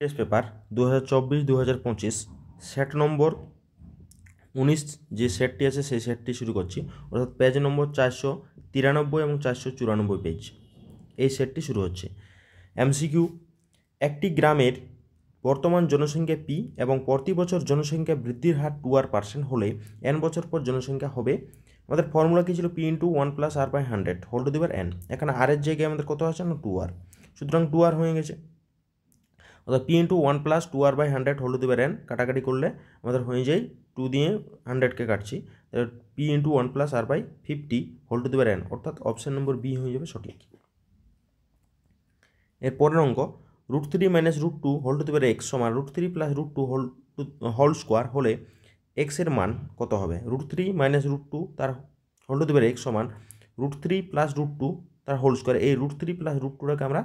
Test paper 2024-2025 set number 19 যে সেটটি আছে সেই সেটটি শুরু করছি, অর্থাৎ পেজ নম্বর 493 এবং 494 পেজ। এই সেটটি শুরু হচ্ছে। এমসিকিউ: একটি গ্রামের বর্তমান জনসংখ্যা পি এবং প্রতি বছর জনসংখ্যা বৃদ্ধির হার 2% হলে n বছর পর জনসংখ্যা হবে। আমাদের ফর্মুলা কী ছিল? P into 1 + r/100 whole to the power n। এখানে আর এর জায়গায় আমাদের কত আছে না 2r, সুতরাং 2r হয়ে গেছে। অর্থাৎ P into 1 + 2r/100 whole to the power n কাটাকাটি করলে আমাদের হয়ে যায় 2 দিয়ে 100কে কাটছি, P into 1 + r/50 whole to the power n, অর্থাৎ অপশান নম্বর বি হয়ে যাবে সঠিক। এর পরের অঙ্ক, √3 - √2 whole to the power x সমান √3 + √2 হোল স্কোয়ার হলে x এর মান কত হবে? √3 - √2 তার whole to the power x সমান √3 + √2 তার হোল স্কোয়ার। এই √3 + √2টাকে আমরা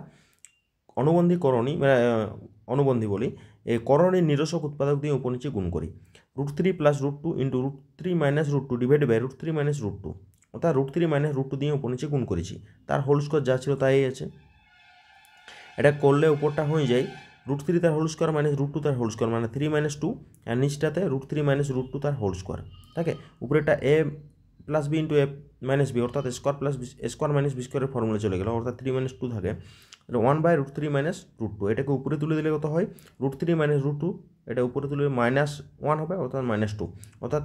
অনুবন্ধী বলি। এই করণীর নিরসক উৎপাদক দিয়ে উপনিচে গুণ করি। √3 + √2 ইন্টু √3 - √2 ডিভাইড বাই √3 - √2, অর্থাৎ √3 - √2 দিয়ে উপনিচে গুণ করেছি, তার হোল স্কোয়ার যা ছিল তাই আছে। এটা করলে উপরটা হয়ে যায় √3 তার হোল স্কোয়ার -√2 তার হোল স্কোয়ার, মানে 3 - 2, আর নিচটাতে √3 - √2 তার হোল স্কোয়ার থাকে। উপরেটা a + b into a - b, অর্থাৎ স্কোয়ার - b স্কোয়ারের ফর্মুলা চলে গেল, অর্থাৎ 3 - 2 থাকে। 1/√3 - √2, এটাকে উপরে তুলে দিলে কত হয়? √3 - √2, এটা উপরে তুলে -1 হবে, অর্থাৎ -2, অর্থাৎ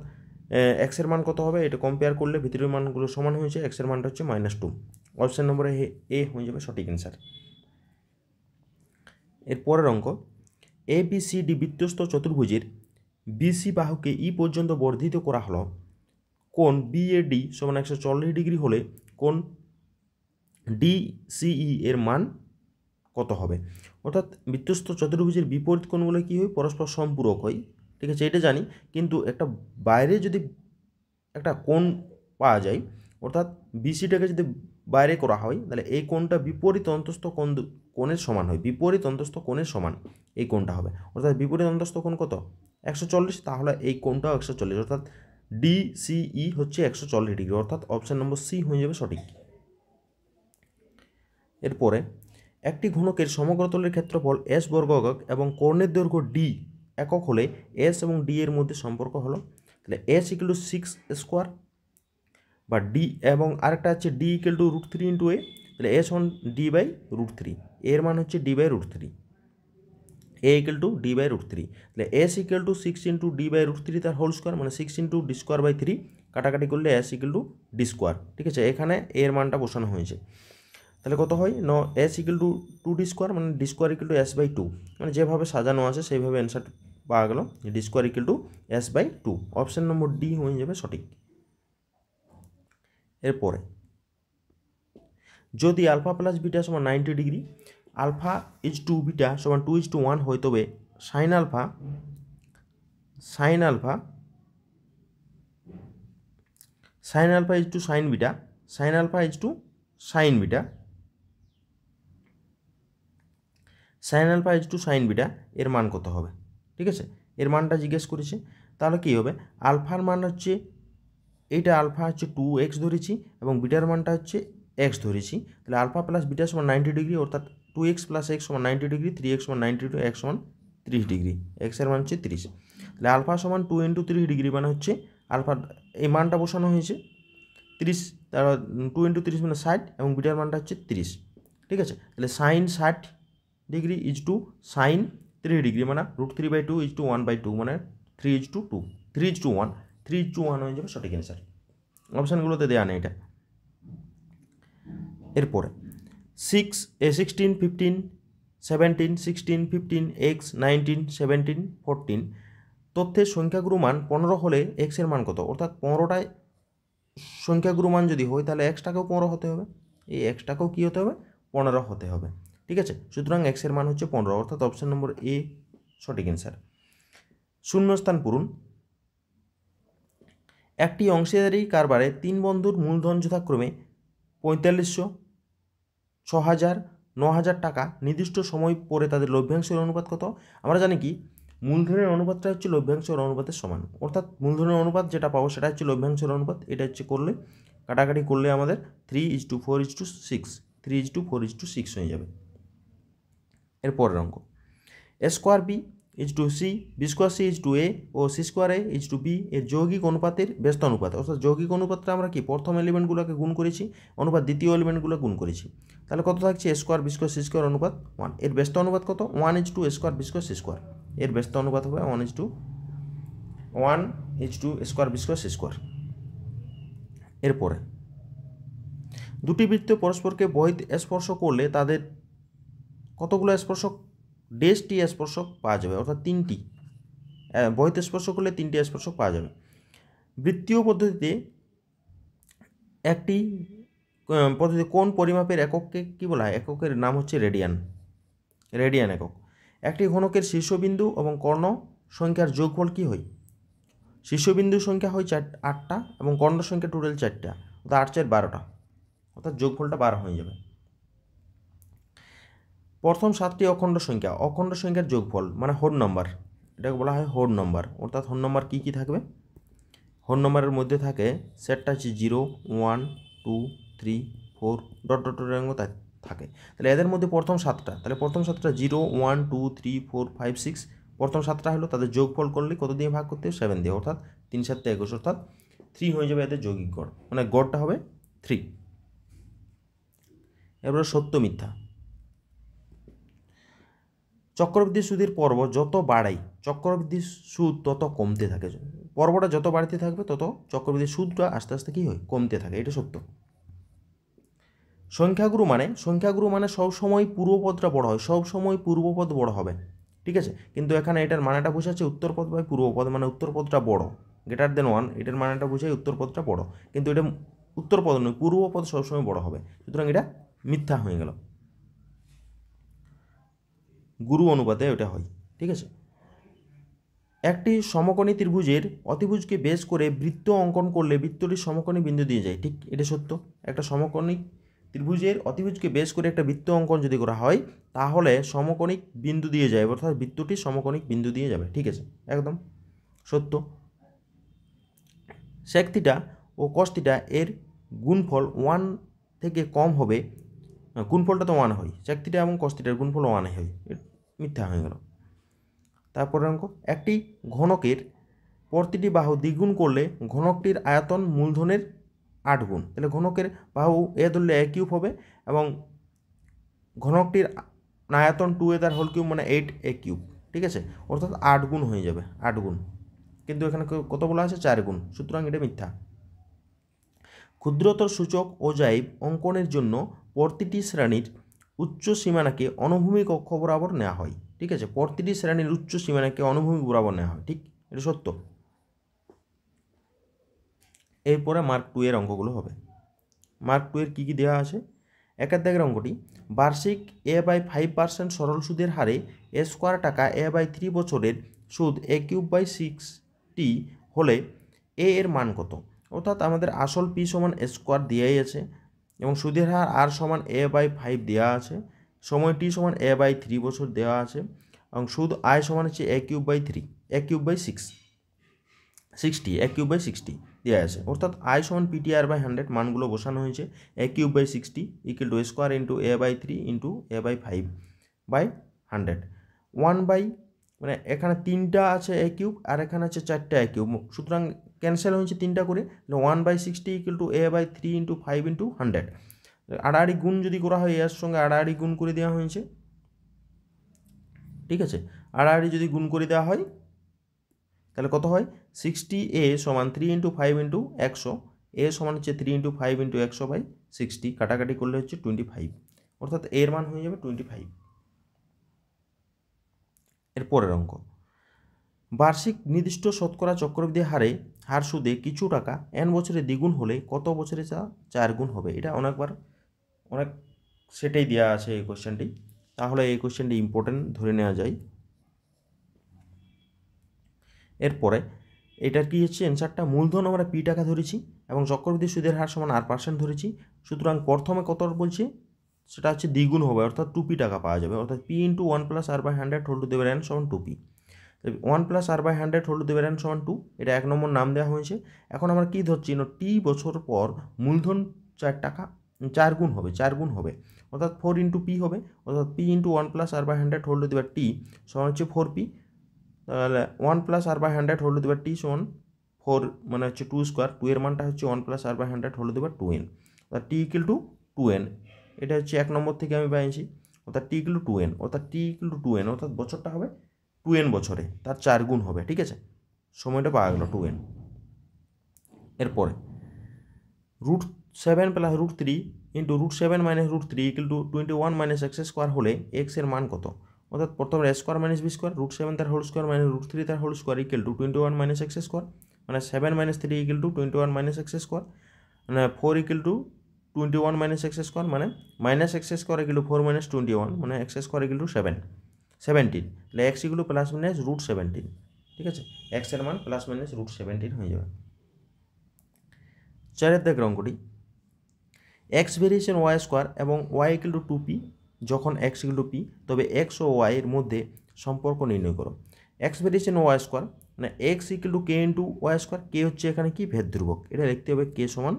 x এর মান কত হবে? এটা কম্পেয়ার করলে ভিতরের মানগুলো সমান হয়েছে, x এর মানটা হচ্ছে -2। অপশান নম্বরে এ হয়ে যাবে সঠিক অ্যান্সার। এর পরের অঙ্ক, ABCD বৃত্তস্থ চতুর্ভুজের BC বাহুকে ই পর্যন্ত বর্ধিত করা হলো। কোণ BAD সমান 140 ডিগ্রি হলে কোণ DCE এর মান কত হবে? অর্থাৎ বৃত্তস্থ চতুর্ভুজের বিপরীত কোণগুলো কী হয়? পরস্পর সম্পূরক হয়, ঠিক আছে, এটা জানি। কিন্তু একটা বাইরে যদি একটা কোণ পাওয়া যায়, অর্থাৎ BCটাকে যদি বাইরে করা হয়, তাহলে এই কোণটা বিপরীত অন্তস্থ কোণের সমান হয়, বিপরীত অন্তস্থ কোণের সমান এই কোণটা হবে। অর্থাৎ বিপরীত অন্তস্থ কোণ কত? 140, তাহলে এই কোণটাও 140, অর্থাৎ DCE হচ্ছে 140 ডিগ্রি, অর্থাৎ অপশান নম্বর সি হয়ে যাবে সঠিক। এরপরে, একটি ঘনকের সমগ্রতলের ক্ষেত্রফল S বর্গ একক এবং কর্ণের দৈর্ঘ্য D একক হলে S এবং D এর মধ্যে সম্পর্ক হলো। তাহলে S = 6 স্কোয়ার বা D, এবং আরেকটা আছে D = √3 × a, তাহলে S সমান D/√3, এর মান হচ্ছে D/√3, A = D/√3, তাহলে S = 6 × D/√3 তার হোল স্কোয়ার, মানে 6 × D²/3 কাটাকাটি করলে S = D², ঠিক আছে, এখানে এর মানটা বসানো হয়েছে। তাহলে কত হয়? S = 2D², মানে D² = S/2, মানে যেভাবে সাজানো আছে সেইভাবে অ্যান্সার পাওয়া গেল, D² = S/2, option number D হয়ে যাবে সঠিক। এরপরে, যদি α + β = 90 ডিগ্রি, α = β = 2:1 হয়, তবে sin α = sin β, sin α = sin β এর মান কত হবে? ঠিক আছে, এর মানটা জিজ্ঞেস করেছে। তাহলে কী হবে? আলফার মান হচ্ছে, এইটা আলফা হচ্ছে 2x ধরেছি এবং বিটার মানটা হচ্ছে x ধরেছি। তাহলে α + β = 90 ডিগ্রি, অর্থাৎ 2x + x = 90 degree, 3x = 90 degree, x = 30 degree, x এর মান হচ্ছে 30। তাহলে আলফা সমান 2 × 30 ডিগ্রি, মানে হচ্ছে আলফা এই মানটা বসানো হয়েছে 30, তার 2 × 30 মানে 60, এবং বিটার মানটা হচ্ছে 30, ঠিক আছে। তাহলে sin 60 ডিগ্রি = sin 30 ডিগ্রি, মানে √3/2 = 1/2, মানে 3:2, 3:1, 3:1 হয়ে যাবে সঠিক অ্যান্সার। অপশানগুলোতে দেওয়া নেই এটা। এরপরে 16, 15, 17, 16, 15, x, 19, 17, 14 তথ্যের সংখ্যাগুরু মান 15 হলে x এর মান কত? অর্থাৎ 15টায় সংখ্যাগুরু মান যদি হয়, তাহলে xটাকেও 15 হতে হবে, এই xটাকেও কী হতে হবে? 15 হতে হবে, ঠিক আছে। সুতরাং x এর মান হচ্ছে 15, অর্থাৎ অপশান নম্বর এ সঠিক অ্যান্সার। শূন্যস্থান পূরণ। একটি অংশীদারি কারবারে 3 বন্ধুর মূলধন যথাক্রমে 4500, 6000, 9000 টাকা। নির্দিষ্ট সময় পরে তাদের লভ্যাংশের অনুপাত কত? আমরা জানি কি মূলধনের অনুপাতটা হচ্ছে লভ্যাংশের অনুপাতের সমান, অর্থাৎ মূলধনের অনুপাত যেটা পাবো সেটা হচ্ছে লভ্যাংশের অনুপাত। এটা হচ্ছে করলে কাটাকাটি করলে আমাদের 3:4:6, 3:4:6 হয়ে যাবে। এর পরের অঙ্ক, A square B is to C, B square C is to A ও C square A is to B এর যৌগিক অনুপাতের ব্যস্ত অনুপাত। অর্থাৎ যৌগিক অনুপাতটা আমরা কি প্রথম এলিমেন্টগুলোকে গুণ করেছি, অনুপাত দ্বিতীয় এলিমেন্টগুলো গুণ করেছি। তাহলে কত থাকছে? A square B square C square অনুপাত 1। এর ব্যস্ত অনুপাত কত? 1 is to A square B square C square. এর ব্যস্ত অনুপাত হবে 1 is to A square B square C square. এরপরে দুটি বৃত্ত পরস্পরকে বহিঃ স্পর্শ করলে তাদের কতগুলো স্পর্শক? ডেশটি স্পর্শক পাওয়া যাবে, অর্থাৎ 3টি। বহিঃ স্পর্শ করলে 3টি স্পর্শক পাওয়া যাবে। বৃত্তীয় পদ্ধতিতে একটি পদ্ধতি কোন পরিমাপের একককে কি বলা হয়? এককের নাম হচ্ছে রেডিয়ান একক। একটি ঘনকের শীর্ষবিন্দু এবং কর্ণ সংখ্যার যোগফল কি হয়? শীর্ষবিন্দুর সংখ্যা হয় 8টা এবং কর্ণ সংখ্যা টোটাল 4টা, অর্থাৎ 8 4 12টা, অর্থাৎ যোগফলটা 12 হয়ে যাবে। প্রথম 7টি অখণ্ড সংখ্যার যোগফল মানে হোল নম্বর, এটাকে বলা হয় হোল নম্বর। অর্থাৎ হোল নম্বর কী কী থাকবে? হোল নম্বরের মধ্যে থাকে সেটটা হচ্ছে 0 1 2 3 4 ডট ডট ডট থাকে। তাহলে এদের মধ্যে প্রথম 7টা, তাহলে প্রথম 7টা 0 1 2 3 4 5 6, প্রথম 7টা হলো, তাদের যোগফল করলে কত দিয়ে ভাগ করতে হবে? 7 দিয়ে, অর্থাৎ 3 7 21, অর্থাৎ 3 হয়ে যাবে এদের যৌগিক গড়, মানে গড়টা হবে 3। এরপরে সত্য মিথ্যা। চক্রবৃদ্ধি সুদের পর্ব যত বাড়াই চক্রবৃদ্ধি সুদ তত কমতে থাকে। পর্বটা যত বাড়তে থাকবে তত চক্রবৃদ্ধি সুদটা আস্তে আস্তে কী হয়? কমতে থাকে, এটা সত্য। সংখ্যাগুরু মানে সবসময় পূর্বপদটা বড় হয়, সবসময় পূর্বপদ বড় হবে, ঠিক আছে। কিন্তু এখানে এটার মানেটা বোঝাচ্ছে উত্তরপদ বাই পূর্বপদ, মানে উত্তরপদটা বড়, গ্রেটার দেন 1, এটার মানেটা বোঝায় উত্তরপদটা বড়, কিন্তু এটা উত্তরপদ নয়, পূর্বপদ সবসময় বড় হবে, সুতরাং এটা মিথ্যা হয়ে গেল। গুরু অনুপাতে এটা হয়, ঠিক আছে। একটি সমকোণী ত্রিভুজের অতিভুজকে বেস করে বৃত্ত অঙ্কন করলে বৃত্তটির সমকোণী বিন্দু দিয়ে যায়, ঠিক এটা সত্য। একটা সমকোণী ত্রিভুজের অতিভুজকে বেস করে একটা বৃত্ত অঙ্কন যদি করা হয় তাহলে সমকোণিক বিন্দু দিয়ে যায়, অর্থাৎ বৃত্তটি সমকোণিক বিন্দু দিয়ে যাবে, ঠিক আছে, একদম সত্য। sec থিটা ও cos থিটা এর গুণফল 1 থেকে কম হবে, গুণফলটা তো 1 হয়, sec থিটা এবং cos থিটার গুণফল 1 হয়, মিথ্যা হয়ে গেল। তারপরে অঙ্ক, একটি ঘনকের প্রতিটি বাহু দ্বিগুণ করলে ঘনকটির আয়তন মূলধনের 8 গুণ। তাহলে ঘনকের বাহু এ ধরলে a কিউব হবে এবং ঘনকটির আয়তন 2a তার হোল কিউব মানে 8a কিউব, ঠিক আছে, অর্থাৎ 8 গুণ হয়ে যাবে, 8 গুণ। কিন্তু এখানে কত বলা আছে? 4 গুণ, সুতরাং এটা মিথ্যা। ক্ষুদ্রতর সূচক ও জাইব অঙ্কনের জন্য প্রতিটি শ্রেণীর উচ্চ সীমানাকে অনুভূমিক অক্ষ বরাবর নেওয়া হয়, ঠিক আছে, প্রতিটি শ্রেণীর উচ্চ সীমানাকে অনুভূমিক বরাবর নেওয়া হয়, ঠিক, এটা সত্য। এরপরে মার্ক 2 এর অঙ্কগুলো হবে। মার্ক 2 এর কী কী দেওয়া আছে? একের দাগের অঙ্কটি, বার্ষিক a/5% সরল সুদের হারে a স্কোয়ার টাকা a/3 বছরের সুদ a³/6t হলে a এর মান কত? অর্থাৎ আমাদের আসল p সমান a স্কোয়ার দেওয়াই আছে এবং সুদের হার r সমান a/5 দেওয়া আছে, সময় t সমান a/3 বছর দেওয়া আছে এবং সুদ i সমান হচ্ছে a³/60 দেওয়া আছে, অর্থাৎ i সমান PTR/100 মানগুলো বসানো হয়েছে, a³/60 equal to a square into a/3 into a/5/100 মানে এখানে 3টা আছে a কিউব আর এখানে আছে 4টা a কিউব, সুতরাং ক্যান্সেল হয়েছে 3টা করে, 1/60 equal to a/3 into 5 into 100। আড়াআড়ি গুণ যদি করা হয় এর সঙ্গে আড়াআড়ি গুণ করে দেওয়া হয়েছে, ঠিক আছে, আড়াআড়ি যদি গুণ করে দেওয়া হয় তাহলে কত হয়? 60a সমান 3 ইন্টু 5 ইন্টু 100, a সমান হচ্ছে 3 ইন্টু 5 ইন্টু 100/60, কাটাকাটি করলে হচ্ছে 25, অর্থাৎ এর মান হয়ে যাবে 25। এর পরের অঙ্ক, বার্ষিক নির্দিষ্ট শতকরা চক্রবৃদ্ধি হার সুদে কিছু টাকা n বছরে দ্বিগুণ হলে কত বছরে 4 গুণ হবে? এটা অনেক সেটাই দেওয়া আছে এই কোশ্চেনটি, তাহলে এই কোশ্চেনটি ইম্পর্টেন্ট ধরে নেওয়া যায়। এরপরে এটার কি হচ্ছে অ্যান্সারটা, মূলধন আমরা p টাকা ধরেছি এবং চক্রবৃদ্ধি সুদের হার সমান r% ধরেছি, সুতরাং প্রথমে কত বলছে? সেটা হচ্ছে দ্বিগুণ হবে, অর্থাৎ 2p টাকা পাওয়া যাবে, অর্থাৎ p into 1 + r/100 whole to the power n সমান 2p। 1 + r/100 whole to the power n সমান 2, এটা 1 নম্বর নাম দেওয়া হয়েছে। এখন আমরা কি ধরছি? টি বছর পর মূলধন 4 টাকা 4 গুণ হবে অর্থাৎ 4 ইন্টু পি হবে, অর্থাৎ P into 1 plus R by 100 whole to the power T সমান হচ্ছে 4p। তাহলে 1 plus R by 100 whole to the power T সমান 4 মানে হচ্ছে 2 স্কোয়ার, 2 এর মানটা হচ্ছে 1 plus R by 100 whole to the power 2n, অর্থাৎ টি ইকুয়াল টু 2n। এটা হচ্ছে 1 নম্বর থেকে আমি পাইছি, অর্থাৎ টি ইকুয়াল টু 2n, অর্থাৎ টি ইকুয়াল টু 2n, অর্থাৎ বছরটা হবে 2n বছরে, তার 4 গুণ হবে। ঠিক আছে, সময়টা পাওয়া গেল 2n। এরপরে √7 plus √3 into √7 minus √3 equal to 21 minus x square হলে এক্স এর মান কত? অর্থাৎ প্রথমে a square minus b square, √7 তার হোল স্কোয়ার মাইনাস √3 তার whole square equal to 21 minus x square, মানে 7 minus 3 equal to 21 minus x square, মানে 4 equal to 21 minus x square, মানে minus x square equal to 4 minus 21, মানে x square equal two 17, তাহলে x equal two plus minus √17। ঠিক আছে, x এর মান plus minus √17 হয়ে যাবে। 4 দাগের অঙ্কটি, এক্স ভেরিয়েশন ওয়াই স্কোয়ার এবং ওয়াই ইকুয়াল টু 2p যখন এক্স ইকুয়াল টু পি, তবে এক্স ও ওয়াই এর মধ্যে সম্পর্ক নির্ণয় করো। এক্স ভেরিয়েশন ওয়াই স্কোয়ার মানে x equal to K into Y square, k হচ্ছে এখানে কি ভেদ ধ্রুবক, এটা লিখতে হবে কে সমান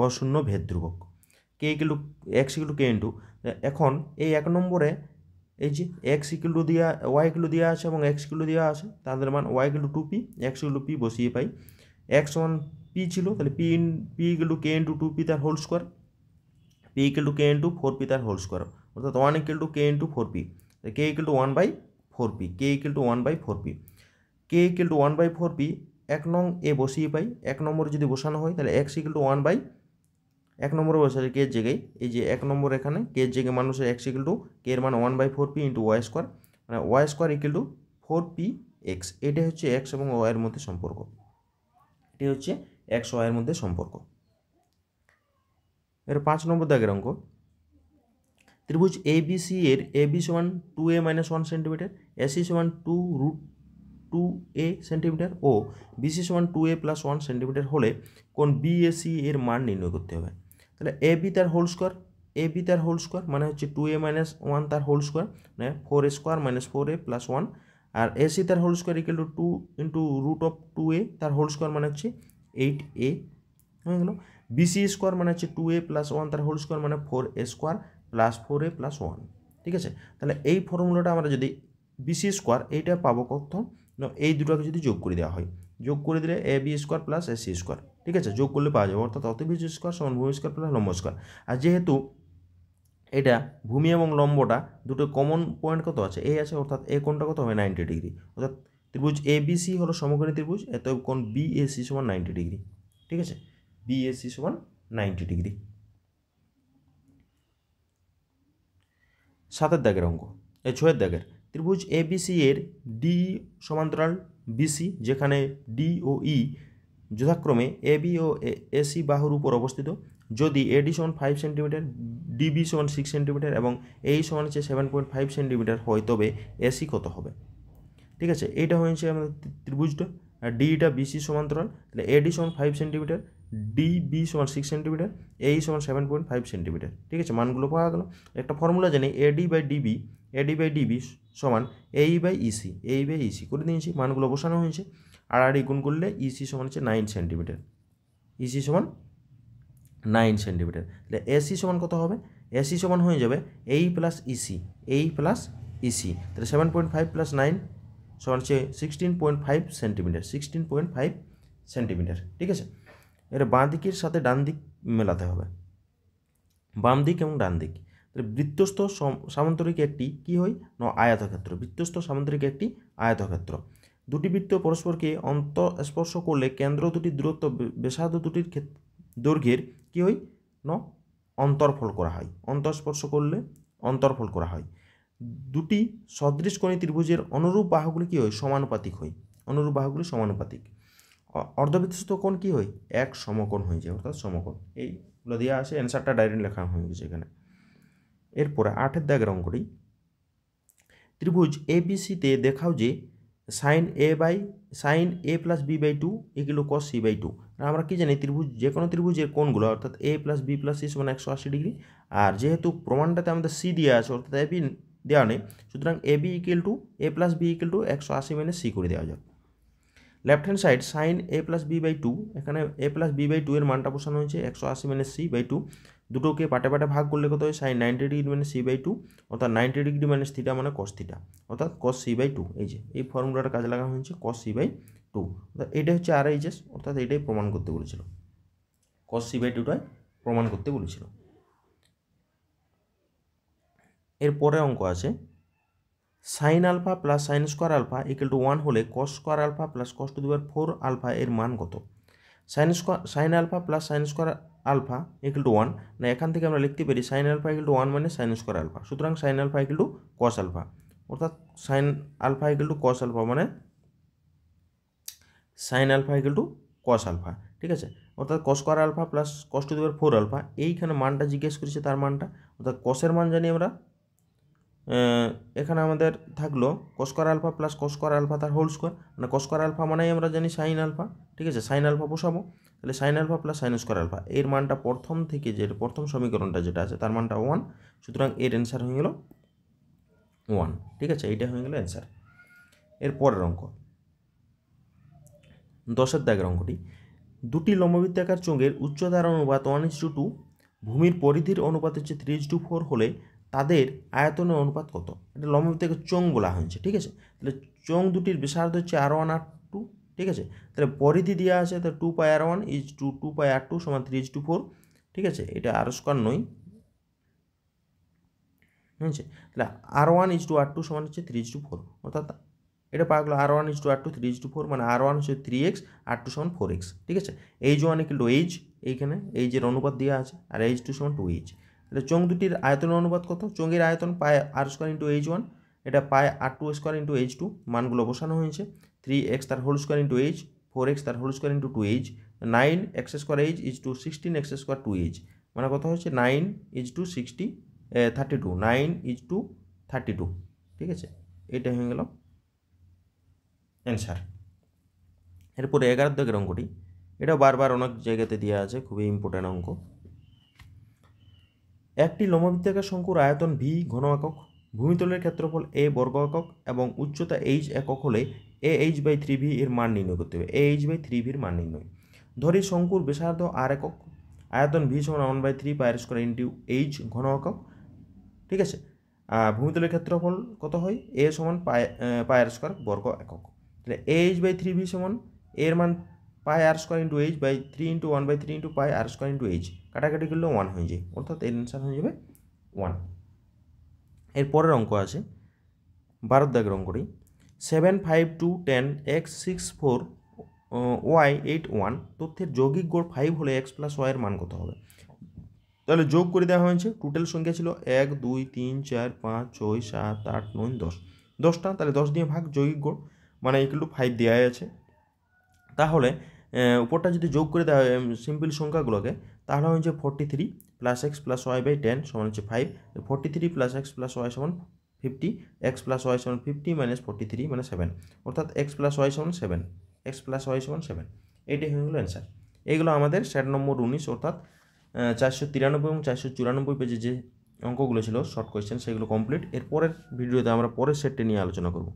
অশূন্য ভেদ ধ্রুবক, k equal to x equal to K into, এখন এই 1 নম্বরে এই যে এক্স ইকুয়াল টু দেওয়া ওয়াই ইকুয়াল টু দেওয়া আছে এবং এক্স ইকুয়াল টু দেওয়া আছে, তাদের মান Y equal to 2p, X equal to P বসিয়ে পাই। এক্স সমান পি ছিল, তাহলে P equal to K into 2p তার whole square, P equal to K into 4p তার হোল স্কোয়ার, অর্থাৎ 1 equal to K into 4p, K equal to 1/4p, K equal to 1/4p, K equal to 1/4p 1 নং এ বসিয়ে পাই। 1 নম্বরে যদি বসানো হয় তাহলে এক্স ইকুয়াল টু 1 নম্বরে বসালে কে এর জায়গায়, এই যে 1 নম্বর এখানে কে এর জায়গায় মানুষের এক্স ইকুয়াল টু কে এর মান 1/4p ইন্টু ওয়াই স্কোয়ার, মানে Y square equal to 4px। এটাই হচ্ছে এক্স এবং ওয়াইয়ের মধ্যে সম্পর্ক, এটি হচ্ছে এক্স ওয়াইয়ের মধ্যে সম্পর্ক। এর 5 নম্বর দাগের অঙ্ক, ত্রিভুজ ABC এর AB সমান 2a মাইনাস 1 সেন্টিমিটার, AC সমান 2√2a সেন্টিমিটার ও BC সমান 2a প্লাস 1 সেন্টিমিটার হলে কোন BAC এর মান নির্ণয় করতে হবে। তাহলে AB তার হোল স্কোয়ার মানে হচ্ছে 2a মাইনাস 1 তার হোল স্কোয়ার, মানে 4a square minus 4a plus 1, আর AC তার whole square equal to 2 into √2a তার হোল স্কোয়ার মানে হচ্ছে 8a হয়ে গেল। BC স্কোয়ার মানে হচ্ছে 2a প্লাস 1 তার হোল স্কোয়ার মানে 4a square plus 4a plus 1। ঠিক আছে, তাহলে এই ফর্মুলাটা আমরা যদি BC স্কোয়ার এইটা পাবো কত, এই দুটোকে যদি যোগ করে দেওয়া হয়, যোগ করে দিলে AB square plus AC square, ঠিক আছে, যোগ করলে পাওয়া যাবে, অর্থাৎ অতিভুজ স্কোয়ার সমান ভূমি স্কোয়ার প্লাস লম্ব স্কোয়ার। আর যেহেতু এটা ভূমি এবং লম্বটা দুটো কমন পয়েন্ট কত আছে, এ আছে, অর্থাৎ এ কোণটা কত হবে 90 ডিগ্রি, অর্থাৎ ত্রিভুজ ABC হলো সমকোণী ত্রিভুজ, এত কোণ BAC সমান 90 ডিগ্রি। ঠিক আছে, BAC সমান 90 ডিগ্রি। 7 দাগের অঙ্ক, 6 দাগের, ত্রিভুজ ABC এর ডি সমান্তরাল BC, যেখানে ডি ও ই যথাক্রমে AB ও AC বাহুর উপর অবস্থিত, যদি AD সমান 5 সেন্টিমিটার, DB সমান 6 সেন্টিমিটার এবং এই সমান হচ্ছে 7.5 সেন্টিমিটার হয়, তবে AC কত হবে। ঠিক আছে, এইটা হয়েছে আমাদের ত্রিভুজটা, আর ডিটা BC সমান্তরাল, তাহলে AD সমান 5 সেন্টিমিটার, DB সমান 6 সেন্টিমিটার, এই সমান 7.5 সেন্টিমিটার। ঠিক আছে, মানগুলো পাওয়া গেল। একটা ফর্মুলা জানি AD/DB সমান AE/EC, AE/EC করে দিয়েছি, মানগুলো বসানো হয়েছে, আর গুণ করলে EC সমান হচ্ছে 9 সেন্টিমিটার, EC সমান 9 সেন্টিমিটার। তাহলে AC সমান কত হবে, AC সমান হয়ে যাবে AE প্লাস EC, তাহলে 7.5 প্লাস 9 সমান হচ্ছে 16.5 সেন্টিমিটার, 16.5 সেন্টিমিটার। ঠিক আছে, এর বাঁ দিকের সাথে ডান দিক মেলাতে হবে, বাম দিক এবং ডান দিক। তাহলে বৃত্তস্থ সামান্তরিক একটি কী হয় না আয়তক্ষেত্র, বৃত্তস্থ সামান্তরিক একটি আয়তক্ষেত্র। দুটি বৃত্ত পরস্পরকে অন্তঃস্পর্শ করলে কেন্দ্র দুটির দূরত্ব ব্যাসার্ধ দুটির দৈর্ঘ্যের কী হয় না অন্তর্ফল করা হয়, অন্তঃস্পর্শ করলে অন্তর্ফল করা হয়। দুটি সদৃশকোণী ত্রিভুজের অনুরূপ বাহুগুলি কী হয় সমানুপাতিক হয়, অনুরূপ বাহুগুলি সমানুপাতিক। অর্ধবৃত্তস্থ কোণ কী হয় এক সমকোণ হয়ে যায়, অর্থাৎ সমকোণ। এইগুলো দেওয়া আছে, অ্যান্সারটা ডাইরেক্ট লেখা হয়ে গেছে এখানে। এরপরে 8 দাগের অঙ্কটি, ত্রিভুজ ABCতে দেখাও যে sin A plus B/2 equal to cos C/2। আমরা কি জানি ত্রিভুজ, যে কোনো ত্রিভুজের কোণগুলো অর্থাৎ A plus B plus C সমান 180 ডিগ্রি, আর যেহেতু প্রমাণটাতে আমাদের C দেওয়া আছে অর্থাৎ AB দেওয়া নেই, সুতরাং A B equal to A plus B equal to 180 minus C করে দেওয়া যাক। Left hand side sine A plus B by two, এখানে A plus B by two এর মানটা বসানো হয়েছে 180 মাইনাস সি বাই টু, দুটোকে পাটে পাটে ভাগ করলে কত হয় sine 90 degree minus C by two, অর্থাৎ 90 ডিগ্রি মাইনাস থিটা মানে কস থিটা, অর্থাৎ কস সি বাই টু। এই যে এই ফর্মুলাটা কাজে লাগানো হয়েছে কস সি বাই টু, অর্থাৎ এটা হচ্ছে আর এইচ এস, অর্থাৎ এটাই প্রমাণ করতে বলেছিল, কস সি বাই টুটাই প্রমাণ করতে বলেছিল। এরপরে অঙ্ক আছে sine alpha plus sine square alpha equal to 1 হলে cos square alpha plus cos to the power 4 alpha এর মান কত? Sine alpha plus sine square alpha equal to 1, না এখান থেকে আমরা লিখতে পারি সাইন আলফা ইকুয়াল টু 1 মানে সাইন স্কোয়ার আলফা, সুতরাং sine alpha equal to cos alpha, অর্থাৎ sine alpha equal to cos alpha মানে sine alpha equal to cos alpha, ঠিক আছে, অর্থাৎ cos square alpha plus cos to the power 4 alpha, এইখানে মানটা জিজ্ঞেস করেছে তার মানটা, অর্থাৎ কসের মান জানি আমরা, এখানে আমাদের থাকলো cos square alpha plus cos square alpha তার হোল স্কোয়ার, মানে কস স্কোয়ার আলফা মানেই আমরা জানি সাইন আলফা, ঠিক আছে, সাইন আলফা বসাবো, তাহলে sine alpha plus sine square alpha এর মানটা প্রথম থেকে যে প্রথম সমীকরণটা যেটা আছে তার মানটা 1, সুতরাং এর অ্যান্সার হয়ে গেল 1, ঠিক আছে, এইটা হয়ে গেল অ্যান্সার। এর পরের অঙ্ক 10-এর দাগের অঙ্কটি, দুটি লম্ববৃত্তাকার চোঙের উচ্চতার অনুপাত 1:2, ভূমির পরিধির অনুপাত হচ্ছে 3:4 হলে তাদের আয়তনের অনুপাত কত? এটা লম্ববৃত্তাকার চোঙ বলা হয়েছে, ঠিক আছে, তাহলে চোঙ দুটির ব্যাসার্ধ হচ্ছে R1 R2, ঠিক আছে, তাহলে পরিধি দেওয়া আছে, তাহলে 2 পাই R1 is two 2 pi R2 সমান 3:4, ঠিক আছে, এটা আর স্কোয়ার নয়, ঠিক আছে, তাহলে R1 ইজ টু R2 সমান হচ্ছে 3:4, অর্থাৎ এটা পাওয়া গেলো R1 ইজ টু R2 3:4, মানে R1 হচ্ছে 3x, R2 সমান 4x, ঠিক আছে, H1 ইকুয়াল টু H, এইখানে এইচের অনুপাত দেওয়া আছে, আর H2 সমান 2H, তাহলে চোঙ দুটির আয়তনের অনুপাত কত? চোঙের আয়তন পাই R স্কোয়ার ইন্টু H1, এটা পাই R2 স্কোয়ার ইন্টু H2, মানগুলো বসানো হয়েছে, 3x তার whole square into H, 4x তার whole square into 2H, 9x square H is to 16x square 2H, মানে কথা হচ্ছে 9 ইজ টু 32, 9 ইজ টু 32, ঠিক আছে, এটা হয়ে গেল অ্যান্সার। এরপরে 11 দাগের অঙ্কটি, এটা বারবার অনেক জায়গাতে দেওয়া আছে, খুবই ইম্পর্ট্যান্ট অঙ্ক। একটি লম্ববৃত্তাকার শঙ্কুর আয়তন ভি ঘন একক, ভূমিতলের ক্ষেত্রফল এ বর্গ একক এবং উচ্চতা এইচ একক হলে AH/3V এর মান নির্ণয় করতে হবে। AH/3V এর মান নির্ণয়, ধরি শঙ্কুর ব্যাসার্ধ আর একক, আয়তন ভি সমান 1/3 পাই আর স্কোয়ার ইন্টু এইচ ঘন একক, ঠিক আছে, ভূমিতলের ক্ষেত্রফল কত হয়? এ সমান পাই আর স্কোয়ার বর্গ একক, তাহলে AH/3V সমান এর মান pi r square into h by 3 into 1/3 into pi r square into h, কাটাকাটি করলে 1 হয়ে যায়, অর্থাৎ এর অ্যান্সার হয়ে যাবে 1। এর পরের অঙ্ক আছে 12 দাগের অঙ্কটি, 7 5 2 10 x 6 4 y 8 1 তথ্যের যৌগিক গড় 5 হলে x প্লাস y এর মান কত হবে? তাহলে যোগ করে দেওয়া হয়েছে, টোটাল সংখ্যা ছিল 1 2 3 4 5 6 7 8 9 10, 10টা, তাহলে 10 দিয়ে ভাগ যৌগিক গড় মানে ইকুয়াল টু 5 দেওয়াই আছে, তাহলে উপরটা যদি যোগ করে দেওয়া হয় সিম্পল সংখ্যাগুলোকে, তাহলে হচ্ছে 43 plus X plus Y by 10 সমান হচ্ছে 5, 43 প্লাস এক্স প্লাস ওয়াই সমান 50, এক্স প্লাস ওয়াই সমান 50 মাইনাস 43 মানে 7, অর্থাৎ এক্স প্লাস ওয়াই সমান 7, এক্স প্লাস ওয়াই সমান 7, এইটাই হয়ে গেলো অ্যান্সার। এইগুলো আমাদের সেট নম্বর 19 অর্থাৎ 493 এবং 494 পেজে যে অঙ্কগুলো ছিল শর্ট কোয়েশ্চেন সেগুলো কমপ্লিট। এরপরের ভিডিওতে আমরা পরের সেটটি নিয়ে আলোচনা করব।